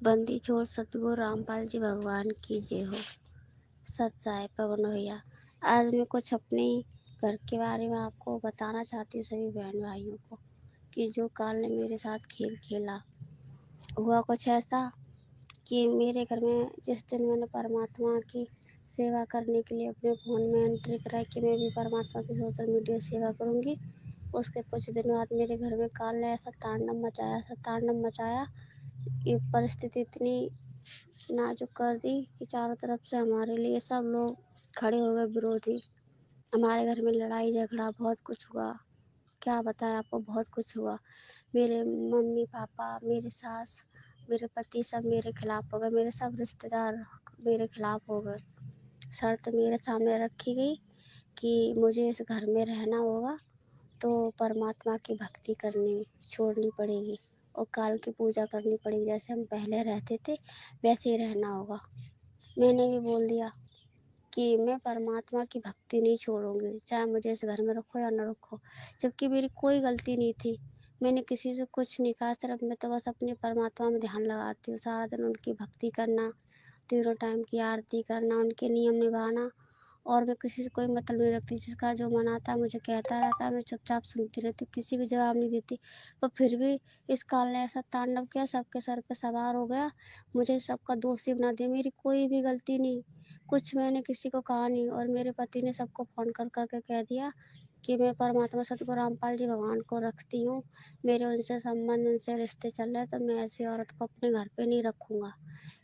बंदी छोड़ सतगुरु रामपाल जी भगवान की जय हो। सत साई पवन भैया, आज मैं कुछ अपने घर के बारे में आपको बताना चाहती हूँ सभी बहन भाइयों को कि जो काल ने मेरे साथ खेल खेला। हुआ कुछ ऐसा कि मेरे घर में जिस दिन मैंने परमात्मा की सेवा करने के लिए अपने फ़ोन में एंट्री कराई कि मैं भी परमात्मा की सोशल मीडिया सेवा करूँगी, उसके कुछ दिन बाद मेरे घर में काल ने ऐसा तांडव मचाया कि परिस्थिति इतनी नाजुक कर दी कि चारों तरफ से हमारे लिए सब लोग खड़े हो गए विरोधी। हमारे घर में लड़ाई झगड़ा बहुत कुछ हुआ, क्या बताएं आपको, बहुत कुछ हुआ। मेरे मम्मी पापा, मेरी सास, मेरे पति सब मेरे खिलाफ हो गए, मेरे सब रिश्तेदार मेरे खिलाफ हो गए। शर्त मेरे सामने रखी गई कि मुझे इस घर में रहना होगा तो परमात्मा की भक्ति करनी छोड़नी पड़ेगी और काल की पूजा करनी पड़ेगी। जैसे हम पहले रहते थे वैसे ही रहना होगा। मैंने भी बोल दिया कि मैं परमात्मा की भक्ति नहीं छोड़ूंगी, चाहे मुझे इस घर में रखो या न रखो। जबकि मेरी कोई गलती नहीं थी, मैंने किसी से कुछ नहीं कहा, सिर्फ मैं तो बस अपने परमात्मा में ध्यान लगाती हूँ। सारा दिन उनकी भक्ति करना, तीनों टाइम की आरती करना, उनके नियम निभाना, और मैं किसी से कोई मतलब नहीं रखती। जिसका जो मन आता है मुझे कहता रहता है, मैं चुपचाप सुनती रहती हूँ, किसी को जवाब नहीं देती। पर फिर भी इस काल ने ऐसा तांडव किया, सबके सर पे सवार हो गया, मुझे सबका दोषी बना दिया। मेरी कोई भी गलती नहीं, कुछ मैंने किसी को कहा नहीं। और मेरे पति ने सबको फ़ोन कर करके कह दिया कि मैं परमात्मा सतगुरु रामपाल जी भगवान को रखती हूँ, मेरे उनसे संबंध, उनसे रिश्ते चल रहे, तो मैं ऐसी औरत को अपने घर पे नहीं रखूँगा,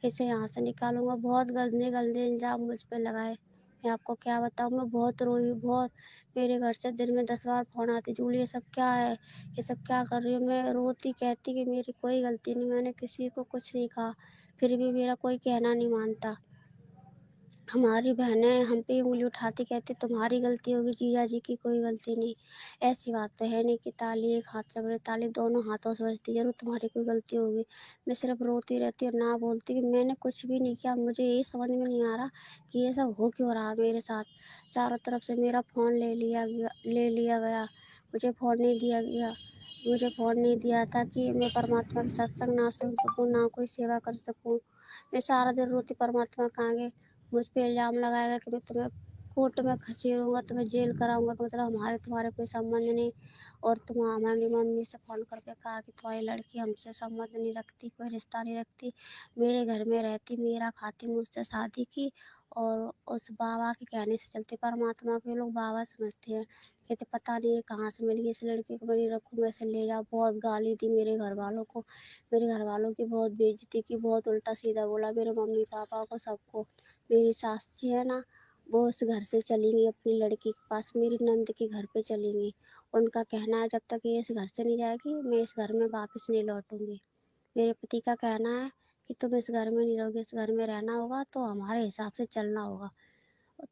इसे यहाँ से निकालूंगा। बहुत गंदे गंदे इल्ज़ाम मुझ पे लगाए। मैं आपको क्या बताऊँ, मैं बहुत रोई, बहुत। मेरे घर से दिन में 10 बार फ़ोन आते, जूली ये सब क्या है, ये सब क्या कर रही हो। मैं रोती कहती कि मेरी कोई गलती नहीं, मैंने किसी को कुछ नहीं कहा, फिर भी मेरा कोई कहना नहीं मानता। हमारी बहनें हम पे उँगली उठाती, कहती तुम्हारी गलती होगी, जीजा जी की कोई गलती नहीं। ऐसी बात तो है नहीं कि ताली एक हाथ से बजे, ताली दोनों हाथों से बजती, जरूर तुम्हारी कोई गलती होगी। मैं सिर्फ रोती रहती और ना बोलती कि मैंने कुछ भी नहीं किया। मुझे ये समझ में नहीं आ रहा कि ये सब हो क्यों रहा मेरे साथ। चारों तरफ से मेरा फ़ोन ले लिया गया, मुझे फ़ोन नहीं दिया गया। मुझे फ़ोन नहीं दिया था कि मैं परमात्मा के सत्संग ना सुन सकूँ, ना कोई सेवा कर सकूँ। मैं सारा दिन रोती, परमात्मा कहाँ गए। मुझ पे इल्ज़ाम लगाया कि मैं तुम्हें कोर्ट में खचेड़ूँगा, तुम्हें जेल कराऊँगा, तो मतलब हमारे तुम्हारे कोई संबंध नहीं। और तुम हमारी मम्मी से फ़ोन करके कहा कि तुम्हारी लड़की हमसे संबंध नहीं रखती, कोई रिश्ता नहीं रखती, मेरे घर में रहती, मेरा खाती, मुझसे शादी की, और उस बाबा के कहने से चलती। परमात्मा के लोग बाबा समझते हैं, कहते पता नहीं ये कहाँ से मिल गई, इस लड़की को मैं नहीं रखूँगा, इसे ले जाओ। बहुत गाली दी मेरे घर वालों को, मेरे घर वालों की बहुत बेइज्जती की, बहुत उल्टा सीधा बोला मेरे मम्मी पापा को, सबको। मेरी सास जी है ना, वो उस घर से चली गई अपनी लड़की के पास, मेरी नंद के घर पे चली गई। उनका कहना है जब तक ये इस घर से नहीं जाएगी मैं इस घर में वापस नहीं लौटूंगी। मेरे पति का कहना है कि तुम इस घर में नहीं रहोगे, इस घर में रहना होगा तो हमारे हिसाब से चलना होगा,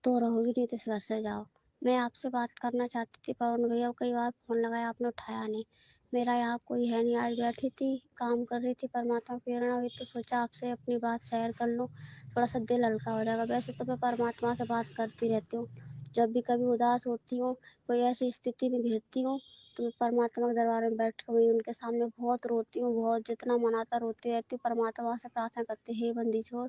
तो रहोगी, नहीं तो इस घर से जाओ। मैं आपसे बात करना चाहती थी पवन भैया को, कई बार फ़ोन लगाया आपने उठाया नहीं। मेरा यहाँ कोई है नहीं, आज बैठी थी काम कर रही थी, परमात्मा की प्रेरणा हुई तो सोचा आपसे अपनी बात शेयर कर लूँ, थोड़ा सा दिल हल्का हो जाएगा। वैसे तो मैं परमात्मा से बात करती रहती हूँ, जब भी कभी उदास होती हूँ, कोई ऐसी स्थिति में घिरती हूँ, तो मैं परमात्मा के दरबार में बैठ कर वही उनके सामने बहुत रोती हूँ, बहुत जितना मन आता रोती रहती हूँ। परमात्मा से प्रार्थना करती, हे बंदी छोड़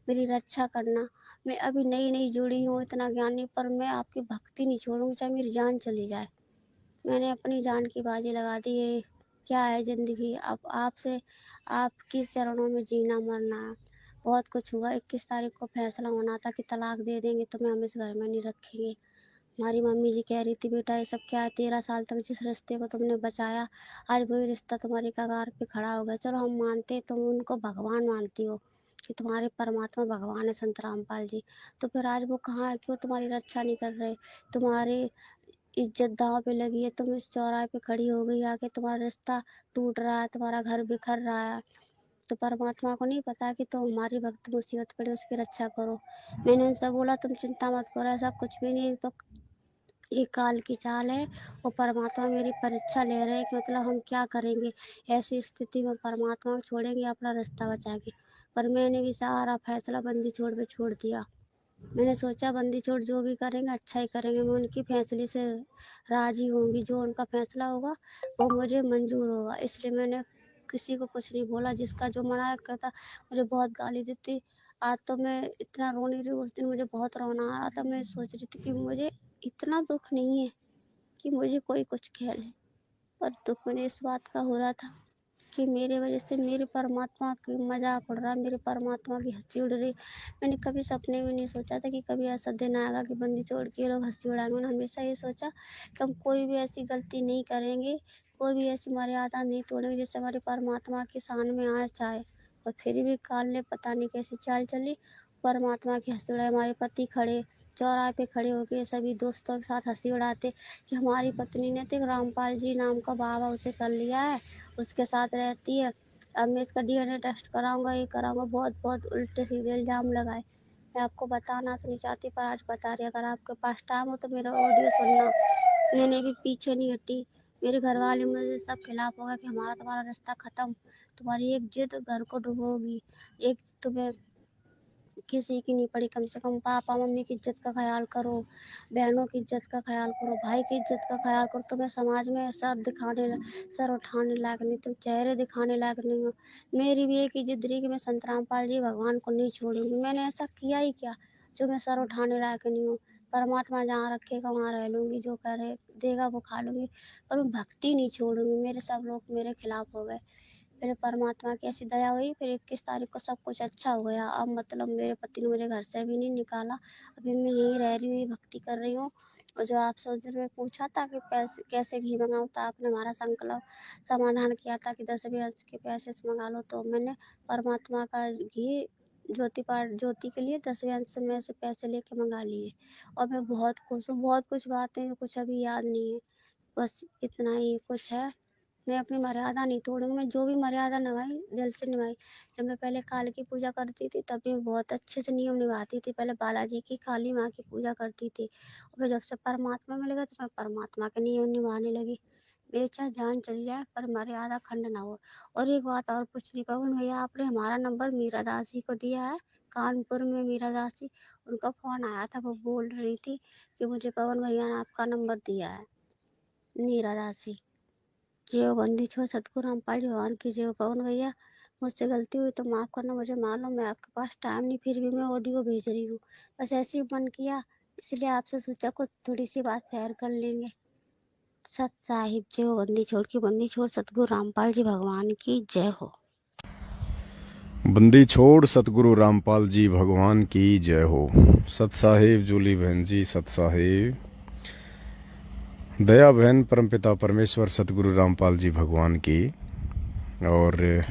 मेरी रक्षा करना। मैं अभी नई नई जुड़ी हूँ, इतना ज्ञान नहीं, पर मैं आपकी भक्ति नहीं छोड़ूंगी, चाहे मेरी जान चली जाए। मैंने अपनी जान की बाजी लगा दी। ये क्या है ज़िंदगी, अब आपसे आपके चरणों में जीना मरना है। बहुत कुछ हुआ, 21 तारीख को फैसला होना था कि तलाक दे देंगे, तुम्हें हम इस घर में नहीं रखेंगे। हमारी मम्मी जी कह रही थी बेटा ये सब क्या है, 13 साल तक जिस रिश्ते को तुमने बचाया, आज वही रिश्ता तुम्हारी कगार पे खड़ा हो गया। चलो हम मानते, तुम उनको भगवान मानती हो कि तुम्हारे परमात्मा भगवान है संत रामपाल जी, तो फिर आज वो कहाँ है, क्यों तुम्हारी रक्षा नहीं कर रहे। तुम्हारी इज्जत दांव पे लगी है, तुम इस चौराहे पे खड़ी हो गई आके, तुम्हारा रिश्ता टूट रहा है, तुम्हारा घर बिखर रहा है, तो परमात्मा को नहीं पता कि तुम हमारी भक्त मुसीबत पड़े उसकी रक्षा करो। मैंने उनसे बोला तुम चिंता मत करो, ऐसा कुछ भी नहीं, तो ये काल की चाल है और परमात्मा मेरी परीक्षा ले रहे हैं कि मतलब हम क्या करेंगे ऐसी स्थिति में, परमात्मा को छोड़ेंगे अपना रास्ता बचाएंगे। पर मैंने भी सारा फैसला बंदी छोड़ पे छोड़ दिया। मैंने सोचा बंदी छोड़ जो भी करेंगे अच्छा ही करेंगे, मैं उनकी फैसले से राजी होंगी, जो उनका फैसला होगा वो मुझे मंजूर होगा, इसलिए मैंने किसी को कुछ नहीं बोला, जिसका जो मना करता मुझे बहुत गाली देती। आज तो मैं इतना रो नहीं रही, उस दिन मुझे बहुत रोना आ रहा था। मैं सोच रही थी कि मुझे इतना दुख नहीं है कि मुझे कोई कुछ कह ले, पर दुख मुझे इस बात का हो रहा था कि मेरे वजह से मेरे परमात्मा की मजाक उड़ रहा, मेरे परमात्मा की हंसी उड़ रही। मैंने कभी सपने में नहीं सोचा था कि कभी ऐसा दिन आएगा कि बंदी छोड़ के लोग हंसी उड़ाएंगे। मैंने हमेशा ये सोचा कि हम कोई भी ऐसी गलती नहीं करेंगे, कोई भी ऐसी मर्यादा नहीं तोड़ेंगे जिससे हमारे परमात्मा के शान में आँच आए। और फिर भी काल ने पता नहीं कैसी चाल चली, परमात्मा की हंसी उड़ाई। हमारे पति खड़े चौराहे पे खड़े होके सभी दोस्तों के साथ हंसी उड़ाते कि हमारी पत्नी ने तो रामपाल जी नाम का बाबा उसे कर लिया है, उसके साथ रहती है। अब मैं इसका डीएनए टेस्ट कराऊंगा, ये कराऊंगा। बहुत बहुत उल्टे सीधे इल्जाम लगाए। मैं आपको बताना तो नहीं चाहती, पर आज बता रही। अगर आपके पास टाइम हो तो मेरा ऑडियो सुनना। मैंने भी पीछे नहीं हटी। मेरे घर वाले मुझे सब खिलाफ होगा कि हमारा तुम्हारा रिश्ता खत्म, तुम्हारी एक जिद घर को डुबोगी। एक तुम्हें किसी की नहीं पड़ी, कम से कम पापा मम्मी की इज्जत का ख्याल करो, बहनों की इज्जत का ख्याल करो, भाई की इज्जत का ख्याल करो। तुम्हें समाज में सर उठाने लायक नहीं, तुम चेहरे दिखाने लायक नहीं हो। मेरी भी एक ही जिद रही कि मैं संत रामपाल जी भगवान को नहीं छोड़ूंगी। मैंने ऐसा किया ही क्या जो मैं सर उठाने लायक नहीं हूँ। परमात्मा जहाँ रखेगा वहाँ रह लूंगी, जो करे देगा वो खा लूंगी, पर मैं भक्ति नहीं छोड़ूंगी। मेरे सब लोग मेरे खिलाफ हो गए, फिर परमात्मा की ऐसी दया हुई, फिर 21 तारीख को सब कुछ अच्छा हो गया। अब मतलब मेरे पति ने मुझे घर से भी नहीं निकाला, अभी मैं यहीं रह रही हूँ, भक्ति कर रही हूँ। और जो आपसे उस दिन में पूछा था कि पैसे कैसे घी मंगाऊँ, तो आपने हमारा संकल्प समाधान किया था कि 10 अंश के पैसे से मंगा लो। तो मैंने परमात्मा का घी ज्योति के लिए 10 अंश में से पैसे लेके मंगा लिए, और मैं बहुत खुश हूँ। बहुत कुछ बातें हैं, कुछ अभी याद नहीं है, बस इतना ही कुछ है। मैं अपनी मर्यादा नहीं तोड़ूंगी। मैं जो भी मर्यादा निभाई दिल से निभाई। जब मैं पहले काली की पूजा करती थी तब भी बहुत अच्छे से नियम निभाती थी। पहले बालाजी की काली माँ की पूजा करती थी, और फिर जब से परमात्मा मिल गया तो मैं परमात्मा के नियम निभाने लगी। बेचाहे जान चली जाए पर मर्यादा खंड ना हो। और एक बात और पूछनी पवन भैया, आपने हमारा नंबर मीरा दासी को दिया है, कानपुर में मीरा दासी, उनका फोन आया था। वो बोल रही थी कि मुझे पवन भैया ने आपका नंबर दिया है। मीरा दासी जय हो, बंदी छोड़ सतगुरु रामपाल जी भगवान की जय हो। पवन भैया मुझसे गलती हुई तो माफ़ करना, मुझे मालूम मैं आपके पास टाइम नहीं, फिर भी मैं ऑडियो भेज रही हूँ। बस ऐसे ही मन किया, इसलिए आपसे सोचा कुछ थोड़ी सी बात शेयर कर लेंगे। सत साहिब जय हो, बंदी छोड़ सतगुरु रामपाल जी भगवान की जय हो। बंदी छोड़ सतगुरु रामपाल जी भगवान की जय हो। सत साहिब जूली बहन जी, सत साहिब दया बहन, परमपिता परमेश्वर सतगुरु रामपाल जी भगवान की। और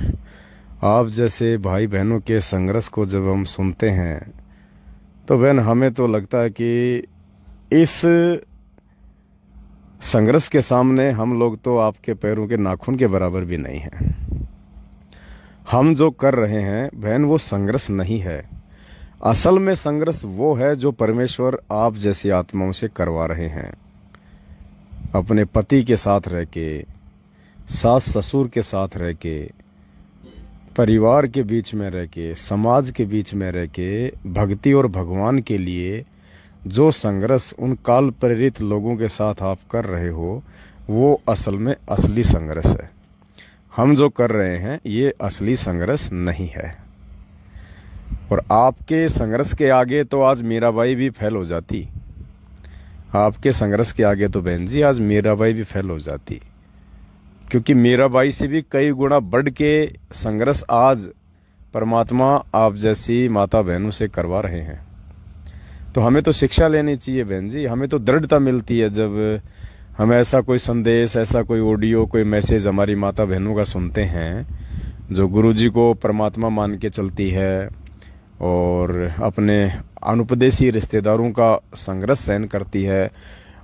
आप जैसे भाई बहनों के संघर्ष को जब हम सुनते हैं तो बहन हमें तो लगता है कि इस संघर्ष के सामने हम लोग तो आपके पैरों के नाखून के बराबर भी नहीं हैं। हम जो कर रहे हैं बहन वो संघर्ष नहीं है। असल में संघर्ष वो है जो परमेश्वर आप जैसी आत्माओं से करवा रहे हैं। अपने पति के साथ रह के, सास ससुर के साथ रह के, परिवार के बीच में रह के, समाज के बीच में रह के, भक्ति और भगवान के लिए जो संघर्ष उन काल प्रेरित लोगों के साथ आप कर रहे हो वो असल में असली संघर्ष है। हम जो कर रहे हैं ये असली संघर्ष नहीं है। और आपके संघर्ष के आगे तो आज मीराबाई भी फेल हो जाती। आपके संघर्ष के आगे तो बहन जी आज मीराबाई भी फेल हो जाती, क्योंकि मीराबाई से भी कई गुना बढ़ के संघर्ष आज परमात्मा आप जैसी माता बहनों से करवा रहे हैं। तो हमें तो शिक्षा लेनी चाहिए बहन जी। हमें तो दृढ़ता मिलती है जब हम ऐसा कोई संदेश, ऐसा कोई ऑडियो, कोई मैसेज हमारी माता बहनों का सुनते हैं जो गुरुजी को परमात्मा मान के चलती है और अपने अनुपदेशी रिश्तेदारों का संघर्ष सहन करती है,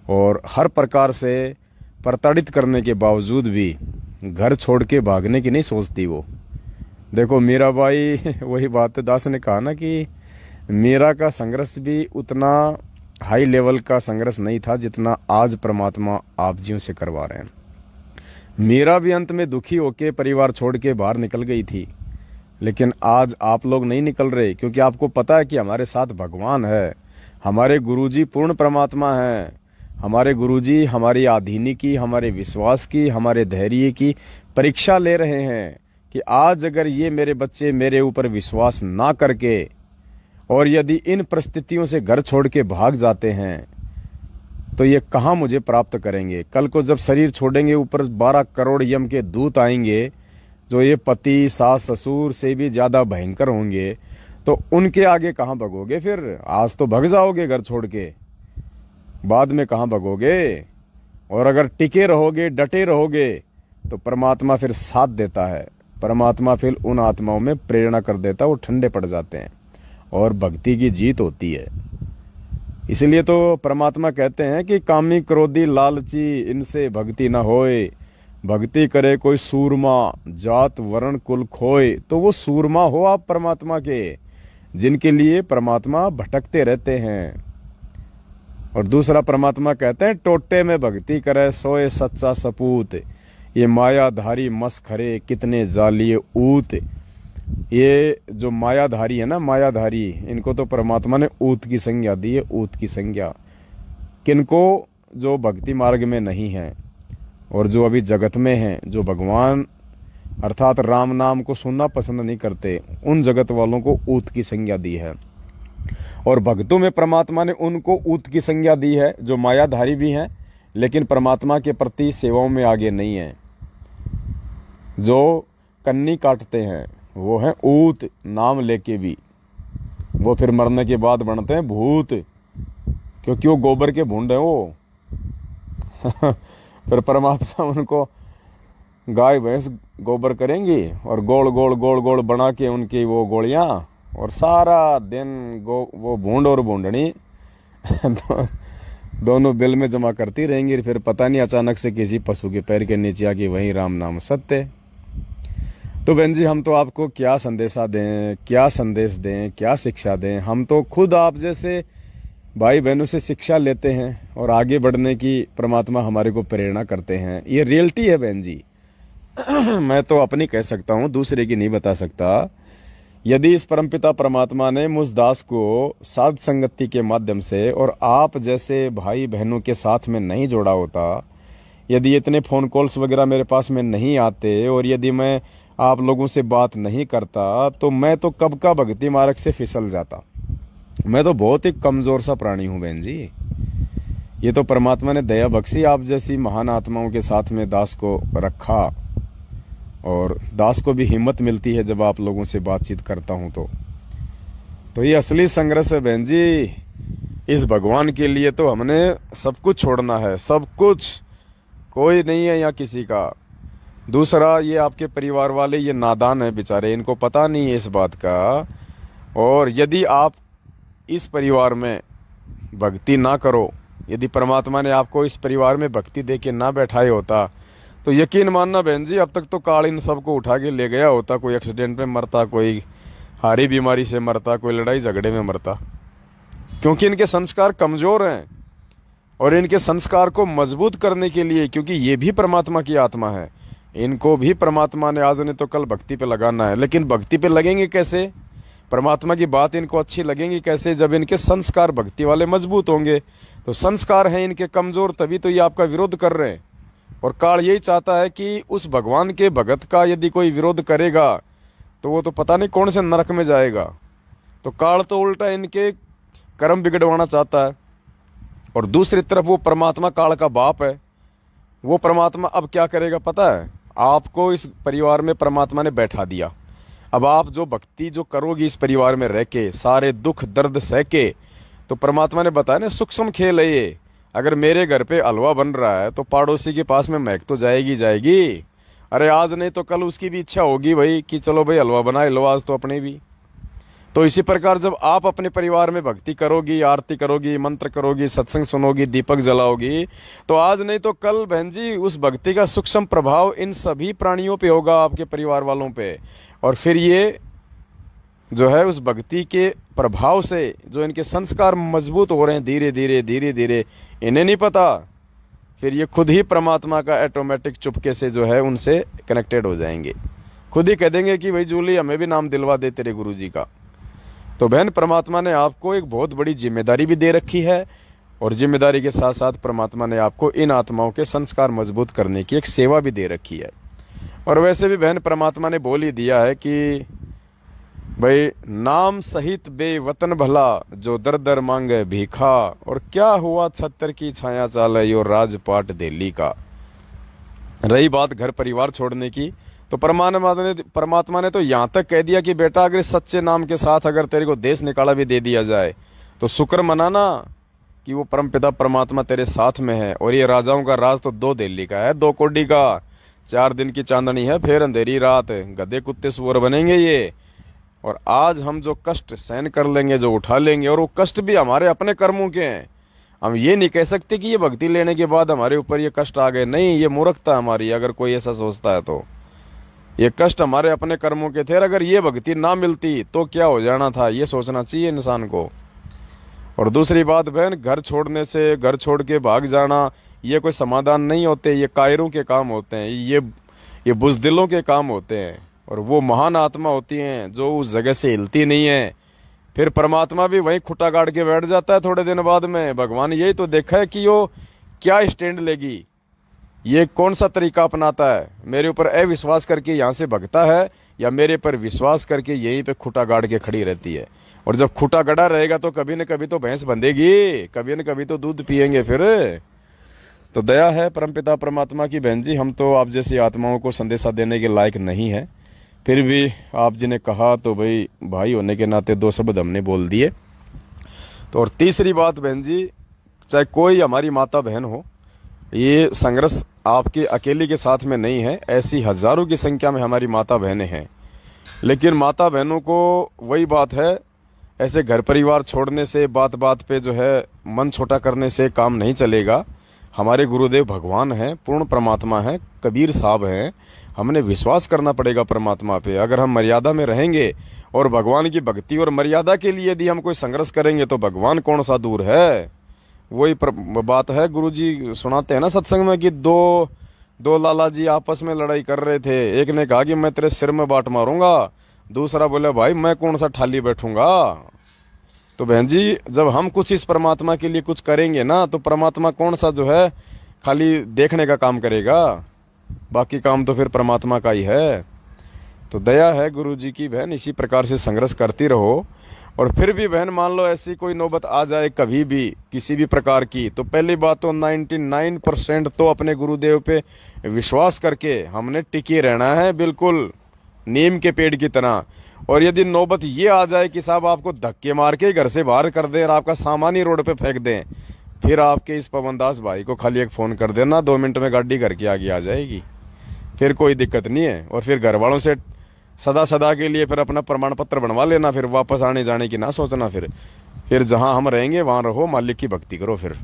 और हर प्रकार से प्रताड़ित करने के बावजूद भी घर छोड़ के भागने की नहीं सोचती वो। देखो मीराबाई वही बात है, दास ने कहा ना कि मीरा का संघर्ष भी उतना हाई लेवल का संघर्ष नहीं था जितना आज परमात्मा आप जियों से करवा रहे हैं। मीरा भी अंत में दुखी होके परिवार छोड़ के बाहर निकल गई थी, लेकिन आज आप लोग नहीं निकल रहे, क्योंकि आपको पता है कि हमारे साथ भगवान है, हमारे गुरुजी पूर्ण परमात्मा हैं। हमारे गुरुजी हमारी आधीनी की, हमारे विश्वास की, हमारे धैर्य की परीक्षा ले रहे हैं। कि आज अगर ये मेरे बच्चे मेरे ऊपर विश्वास ना करके और यदि इन परिस्थितियों से घर छोड़ के भाग जाते हैं तो ये कहाँ मुझे प्राप्त करेंगे। कल को जब शरीर छोड़ेंगे ऊपर 12 करोड़ यम के दूत आएंगे जो ये पति सास ससुर से भी ज्यादा भयंकर होंगे, तो उनके आगे कहाँ भगोगे फिर। आज तो भग जाओगे घर छोड़ के, बाद में कहाँ भगोगे। और अगर टिके रहोगे डटे रहोगे तो परमात्मा फिर साथ देता है। परमात्मा फिर उन आत्माओं में प्रेरणा कर देता है, वो ठंडे पड़ जाते हैं और भक्ति की जीत होती है। इसलिए तो परमात्मा कहते हैं कि कामी क्रोधी लालची इनसे भक्ति न होए, भक्ति करे कोई सूरमा जात वर्ण कुल खोए। तो वो सूरमा हो आप परमात्मा के, जिनके लिए परमात्मा भटकते रहते हैं। और दूसरा परमात्मा कहते हैं टोटे में भक्ति करे सोए सच्चा सपूत, ये मायाधारी मस्खरे कितने जालिए ऊत। ये जो मायाधारी है ना, मायाधारी, इनको तो परमात्मा ने ऊत की संज्ञा दी है। ऊत की संज्ञा किनको, जो भक्ति मार्ग में नहीं है और जो अभी जगत में हैं, जो भगवान अर्थात राम नाम को सुनना पसंद नहीं करते, उन जगत वालों को ऊत की संज्ञा दी है। और भक्तों में परमात्मा ने उनको ऊत की संज्ञा दी है जो मायाधारी भी हैं लेकिन परमात्मा के प्रति सेवाओं में आगे नहीं है। जो कन्नी काटते हैं वो है ऊत, नाम लेके भी। वो फिर मरने के बाद बनते हैं भूत, क्योंकि वो गोबर के भूंड हैं वो। फिर परमात्मा उनको गाय भैंस गोबर करेंगी और गोल गोल गोल गोल बना के उनकी वो गोलियां, और सारा दिन वो भूंड और भूंडनी दोनों बिल में जमा करती रहेंगी। फिर पता नहीं अचानक से किसी पशु के पैर के नीचे आके वही राम नाम सत्य। तो बहन जी, हम तो आपको क्या संदेशा दें, क्या संदेश दें, क्या शिक्षा दें। हम तो खुद आप जैसे भाई बहनों से शिक्षा लेते हैं और आगे बढ़ने की परमात्मा हमारे को प्रेरणा करते हैं। ये रियलिटी है बहन जी। मैं तो अपनी कह सकता हूँ, दूसरे की नहीं बता सकता। यदि इस परमपिता परमात्मा ने मुझ दास को साध संगति के माध्यम से और आप जैसे भाई बहनों के साथ में नहीं जोड़ा होता, यदि इतने फोन कॉल्स वगैरह मेरे पास में नहीं आते और यदि मैं आप लोगों से बात नहीं करता, तो मैं तो कब का भक्ति मार्ग से फिसल जाता। मैं तो बहुत ही कमजोर सा प्राणी हूं बहन जी। ये तो परमात्मा ने दया बख्शी आप जैसी महान आत्माओं के साथ में दास को रखा, और दास को भी हिम्मत मिलती है जब आप लोगों से बातचीत करता हूं। तो ये असली संघर्ष है बहन जी। इस भगवान के लिए तो हमने सब कुछ छोड़ना है, सब कुछ। कोई नहीं है यहाँ किसी का। दूसरा, ये आपके परिवार वाले ये नादान है बेचारे, इनको पता नहीं है इस बात का। और यदि आप इस परिवार में भक्ति ना करो, यदि परमात्मा ने आपको इस परिवार में भक्ति दे के ना बैठाए होता, तो यकीन मानना बहन जी, अब तक तो काल इन सबको उठा के ले गया होता। कोई एक्सीडेंट में मरता, कोई हारी बीमारी से मरता, कोई लड़ाई झगड़े में मरता। क्योंकि इनके संस्कार कमजोर हैं, और इनके संस्कार को मजबूत करने के लिए, क्योंकि ये भी परमात्मा की आत्मा है, इनको भी परमात्मा ने आज नहीं तो कल भक्ति पे लगाना है। लेकिन भक्ति पे लगेंगे कैसे, परमात्मा की बात इनको अच्छी लगेंगी कैसे, जब इनके संस्कार भक्ति वाले मजबूत होंगे। तो संस्कार हैं इनके कमजोर, तभी तो ये आपका विरोध कर रहे हैं। और काल यही चाहता है कि उस भगवान के भगत का यदि कोई विरोध करेगा तो वो तो पता नहीं कौन से नरक में जाएगा। तो काल तो उल्टा इनके कर्म बिगड़वाना चाहता है। और दूसरी तरफ वो परमात्मा काल का बाप है। वो परमात्मा अब क्या करेगा पता है, आपको इस परिवार में परमात्मा ने बैठा दिया। अब आप जो भक्ति जो करोगी इस परिवार में रह के, सारे दुख दर्द सह के, तो परमात्मा ने बताया ना, सूक्ष्म खेल है ये। अगर मेरे घर पे हलवा बन रहा है तो पड़ोसी के पास में महक तो जाएगी जाएगी। अरे आज नहीं तो कल उसकी भी इच्छा होगी भाई कि चलो भाई हलवा बनाए लो आज तो अपने भी। तो इसी प्रकार जब आप अपने परिवार में भक्ति करोगी, आरती करोगी, मंत्र करोगी, सत्संग सुनोगी, दीपक जलाओगी, तो आज नहीं तो कल बहन जी उस भक्ति का सूक्ष्म प्रभाव इन सभी प्राणियों पे होगा, आपके परिवार वालों पे। और फिर ये जो है उस भक्ति के प्रभाव से जो इनके संस्कार मजबूत हो रहे हैं धीरे धीरे धीरे धीरे, इन्हें नहीं पता, फिर ये खुद ही परमात्मा का ऑटोमेटिक चुपके से जो है उनसे कनेक्टेड हो जाएंगे। खुद ही कह देंगे कि भाई जूली हमें भी नाम दिलवा दे तेरे गुरु जी का। तो बहन, परमात्मा ने आपको एक बहुत बड़ी जिम्मेदारी भी दे रखी है, और जिम्मेदारी के साथ साथ परमात्मा ने आपको इन आत्माओं के संस्कार मजबूत करने की एक सेवा भी दे रखी है। और वैसे भी बहन परमात्मा ने बोल ही दिया है कि भाई नाम सहित बेवतन भला, जो दर दर मांगे भीखा, और क्या हुआ छत्तर की छाया चाले यो राजपाट दिल्ली का। रही बात घर परिवार छोड़ने की, तो परमात्मा ने तो यहाँ तक कह दिया कि बेटा अगर इस सच्चे नाम के साथ अगर तेरे को देश निकाला भी दे दिया जाए तो शुक्र मनाना कि वो परमपिता परमात्मा तेरे साथ में है। और ये राजाओं का राज तो 2 दिल्ली का है, 2 कोडी का। 4 दिन की चांदनी है, फिर अंधेरी रात, गधे कुत्ते सुअर बनेंगे ये। और आज हम जो कष्ट सहन कर लेंगे, जो उठा लेंगे, और वो कष्ट भी हमारे अपने कर्मों के हैं। हम ये नहीं कह सकते कि ये भक्ति लेने के बाद हमारे ऊपर ये कष्ट आ गए, नहीं, ये मूर्खता हमारी अगर कोई ऐसा सोचता है तो। ये कष्ट हमारे अपने कर्मों के थे, और अगर ये भक्ति ना मिलती तो क्या हो जाना था, ये सोचना चाहिए इंसान को। और दूसरी बात बहन, घर छोड़ने से, घर छोड़ के भाग जाना, ये कोई समाधान नहीं होते, ये कायरों के काम होते हैं, ये बुज़दिलों के काम होते हैं। और वो महान आत्मा होती हैं जो उस जगह से हिलती नहीं है। फिर परमात्मा भी वहीं खुटा गाड़ के बैठ जाता है थोड़े दिन बाद में। भगवान यही तो देखा है कि वो क्या स्टैंड लेगी, ये कौन सा तरीका अपनाता है, मेरे ऊपर अविश्वास करके यहाँ से भगता है या मेरे पर विश्वास करके यहीं पे खुटा गाड़ के खड़ी रहती है। और जब खुटा गड़ा रहेगा तो कभी न कभी तो भैंस बंधेगी, कभी न कभी तो दूध पियेंगे फिर। तो दया है परमपिता परमात्मा की बहन जी, हम तो आप जैसी आत्माओं को संदेशा देने के लायक नहीं है, फिर भी आप जी ने कहा तो भाई होने के नाते 2 शब्द हमने बोल दिए। तो और तीसरी बात बहन जी, चाहे कोई हमारी माता बहन हो, ये संघर्ष आपके अकेली के साथ में नहीं है, ऐसी हजारों की संख्या में हमारी माता बहनें हैं। लेकिन माता बहनों को वही बात है, ऐसे घर परिवार छोड़ने से, बात बात पे जो है मन छोटा करने से काम नहीं चलेगा। हमारे गुरुदेव भगवान हैं, पूर्ण परमात्मा हैं, कबीर साहब हैं, हमने विश्वास करना पड़ेगा परमात्मा पे। अगर हम मर्यादा में रहेंगे और भगवान की भक्ति और मर्यादा के लिए यदि हम कोई संघर्ष करेंगे तो भगवान कौन सा दूर है। वही बात है, गुरुजी सुनाते हैं ना सत्संग में कि दो लाला जी आपस में लड़ाई कर रहे थे। एक ने कहा कि मैं तेरे सिर में बाट मारूंगा, दूसरा बोले भाई मैं कौन सा ठाली बैठूंगा। तो बहन जी, जब हम कुछ इस परमात्मा के लिए कुछ करेंगे ना, तो परमात्मा कौन सा जो है खाली देखने का काम करेगा, बाकी काम तो फिर परमात्मा का ही है। तो दया है गुरु जी की बहन, इसी प्रकार से संघर्ष करती रहो। और फिर भी बहन मान लो ऐसी कोई नौबत आ जाए कभी भी किसी भी प्रकार की, तो पहली बात तो 99% तो अपने गुरुदेव पे विश्वास करके हमने टिके रहना है, बिल्कुल नीम के पेड़ की तरह। और यदि नौबत ये आ जाए कि साहब आपको धक्के मार के घर से बाहर कर दें और आपका सामान ही रोड पे फेंक दें, फिर आपके इस पवनदास भाई को खाली एक फ़ोन कर देना, 2 मिनट में गाड़ी घर के आगे आ जाएगी, फिर कोई दिक्कत नहीं है। और फिर घर वालों से सदा के लिए फिर अपना प्रमाण पत्र बनवा लेना, फिर वापस आने जाने की ना सोचना। फिर जहां हम रहेंगे वहां रहो, मालिक की भक्ति करो फिर।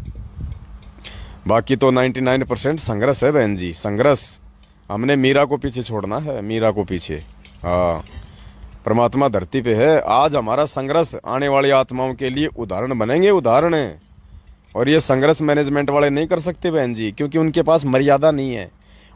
बाकी तो 99% संघर्ष है बहन जी, संघर्ष। हमने मीरा को पीछे छोड़ना है, मीरा को पीछे। हाँ, परमात्मा धरती पे है। आज हमारा संघर्ष आने वाली आत्माओं के लिए उदाहरण बनेंगे, उदाहरण है। और ये संघर्ष मैनेजमेंट वाले नहीं कर सकते बहन जी, क्योंकि उनके पास मर्यादा नहीं है,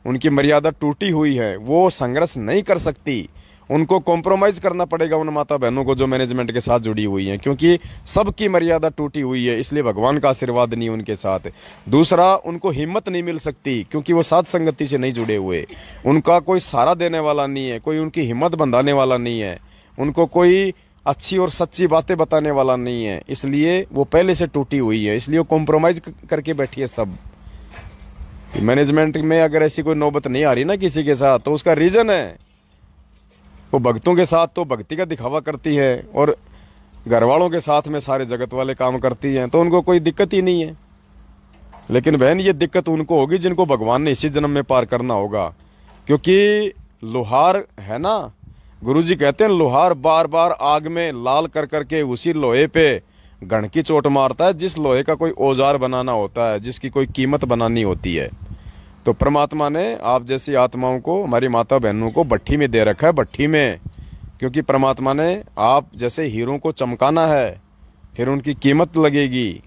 उनकी मर्यादा टूटी हुई है, वो संघर्ष नहीं कर सकती। उनको कॉम्प्रोमाइज करना पड़ेगा उन माता बहनों को जो मैनेजमेंट के साथ जुड़ी हुई हैं, क्योंकि सबकी मर्यादा टूटी हुई है, इसलिए भगवान का आशीर्वाद नहीं उनके साथ। दूसरा, उनको हिम्मत नहीं मिल सकती क्योंकि वो साथ संगति से नहीं जुड़े हुए, उनका कोई सहारा देने वाला नहीं है, कोई उनकी हिम्मत बंधाने वाला नहीं है, उनको कोई अच्छी और सच्ची बातें बताने वाला नहीं है, इसलिए वो पहले से टूटी हुई है, इसलिए वो कॉम्प्रोमाइज करके बैठी है सब। मैनेजमेंट में अगर ऐसी कोई नौबत नहीं आ रही ना किसी के साथ, तो उसका रीजन है वो भक्तों के साथ तो भक्ति का दिखावा करती है और घर वालों के साथ में सारे जगत वाले काम करती हैं, तो उनको कोई दिक्कत ही नहीं है। लेकिन बहन, ये दिक्कत उनको होगी जिनको भगवान ने इसी जन्म में पार करना होगा, क्योंकि लोहार है ना, गुरुजी कहते हैं लोहार बार बार आग में लाल कर करके उसी लोहे पे घण की चोट मारता है जिस लोहे का कोई औजार बनाना होता है, जिसकी कोई कीमत बनानी होती है। तो परमात्मा ने आप जैसी आत्माओं को, हमारी माता बहनों को भट्ठी में दे रखा है, भट्ठी में, क्योंकि परमात्मा ने आप जैसे हीरों को चमकाना है, फिर उनकी कीमत लगेगी।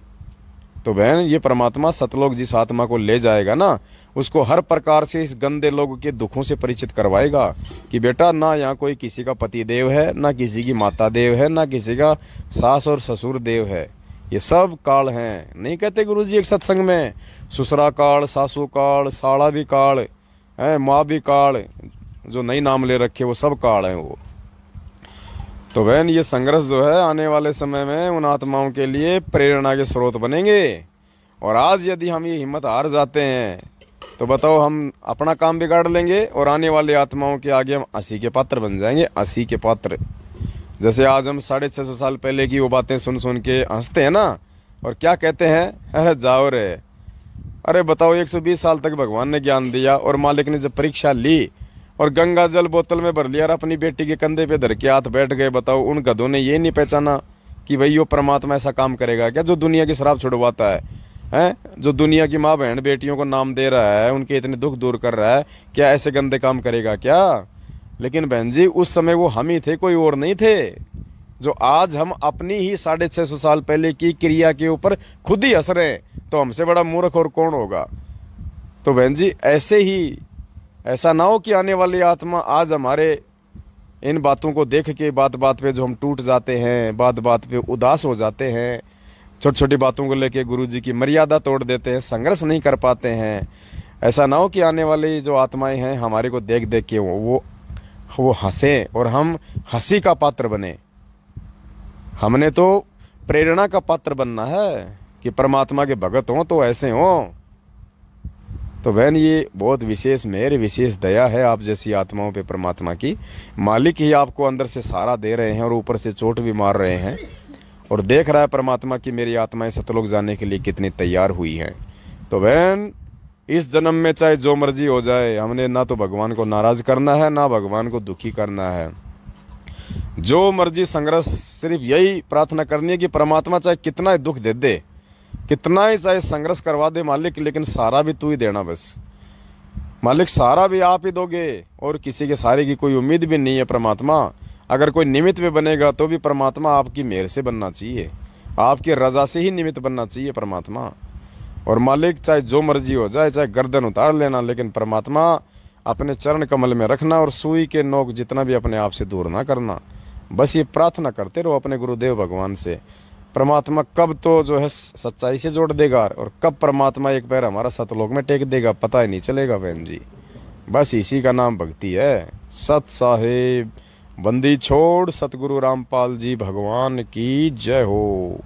तो बहन, ये परमात्मा सतलोक जिस आत्मा को ले जाएगा ना, उसको हर प्रकार से इस गंदे लोगों के दुखों से परिचित करवाएगा कि बेटा, ना यहाँ कोई किसी का पति देव है, ना किसी की माता देव है, ना किसी का सास और ससुर देव है, ये सब काल हैं। नहीं कहते गुरुजी एक सत्संग में, ससुरा काल, सासू काल, साड़ा भी काल है, माँ भी काल, जो नई नाम ले रखे वो सब काल हैं वो। तो बहन ये संघर्ष जो है आने वाले समय में उन आत्माओं के लिए प्रेरणा के स्रोत बनेंगे। और आज यदि हम ये हिम्मत हार जाते हैं तो बताओ हम अपना काम बिगाड़ लेंगे और आने वाली आत्माओं के आगे हम हंसी के पात्र बन जाएंगे, हंसी के पात्र। जैसे आज हम 650 साल पहले की वो बातें सुन सुन के हंसते हैं ना, और क्या कहते हैं, अरे जाओ रे। अरे बताओ 120 साल तक भगवान ने ज्ञान दिया और मालिक ने जब परीक्षा ली और गंगा जल बोतल में भर लिया और अपनी बेटी के कंधे पे धर के हाथ बैठ गए, बताओ उन गधों ने ये नहीं पहचाना कि भाई यो परमात्मा ऐसा काम करेगा क्या, जो दुनिया की शराब छुड़वाता है, जो दुनिया की माँ बहन बेटियों को नाम दे रहा है, उनके इतने दुख दूर कर रहा है, क्या ऐसे गंदे काम करेगा क्या। लेकिन बहन जी उस समय वो हम ही थे, कोई और नहीं थे। जो आज हम अपनी ही 650 साल पहले की क्रिया के ऊपर खुद ही हंस रहे हैं, तो हमसे बड़ा मूर्ख और कौन होगा। तो बहन जी ऐसे ही ऐसा ना हो कि आने वाली आत्मा आज हमारे इन बातों को देख के बात बात पे जो हम टूट जाते हैं, बात बात पे उदास हो जाते हैं, छोटी छोटी बातों को लेके गुरु जी की मर्यादा तोड़ देते हैं, संघर्ष नहीं कर पाते हैं। ऐसा ना हो कि आने वाली जो आत्माएं हैं हमारे को देख देख के वो हंसे और हम हंसी का पात्र बने। हमने तो प्रेरणा का पात्र बनना है कि परमात्मा के भगत हों तो ऐसे हों। तो बहन ये बहुत विशेष मेहर, विशेष दया है आप जैसी आत्माओं पे परमात्मा की। मालिक ही आपको अंदर से सहारा दे रहे हैं और ऊपर से चोट भी मार रहे हैं, और देख रहा है परमात्मा की मेरी आत्माएं सतलोक जाने के लिए कितनी तैयार हुई हैं। तो बहन इस जन्म में चाहे जो मर्जी हो जाए, हमने ना तो भगवान को नाराज करना है ना भगवान को दुखी करना है। जो मर्जी संघर्ष, सिर्फ यही प्रार्थना करनी है कि परमात्मा चाहे कितना ही दुख दे दे, कितना ही चाहे संघर्ष करवा दे मालिक, लेकिन सहारा भी तू ही देना बस। मालिक सहारा भी आप ही दोगे और किसी के सहारे की कोई उम्मीद भी नहीं है परमात्मा। अगर कोई निमित्त भी बनेगा तो भी परमात्मा आपकी मेहर से बनना चाहिए, आपकी रजा से ही निमित्त बनना चाहिए परमात्मा। और मालिक चाहे जो मर्जी हो जाए, चाहे गर्दन उतार लेना, लेकिन परमात्मा अपने चरण कमल में रखना और सुई के नोक जितना भी अपने आप से दूर ना करना। बस ये प्रार्थना करते रहो अपने गुरुदेव भगवान से। परमात्मा कब तो जो है सच्चाई से जोड़ देगा और कब परमात्मा एक पैर हमारा सतलोक में टेक देगा पता ही नहीं चलेगा बहन जी। बस इसी का नाम भक्ति है। सत साहेब बंदी छोड़ सतगुरु रामपाल जी भगवान की जय हो।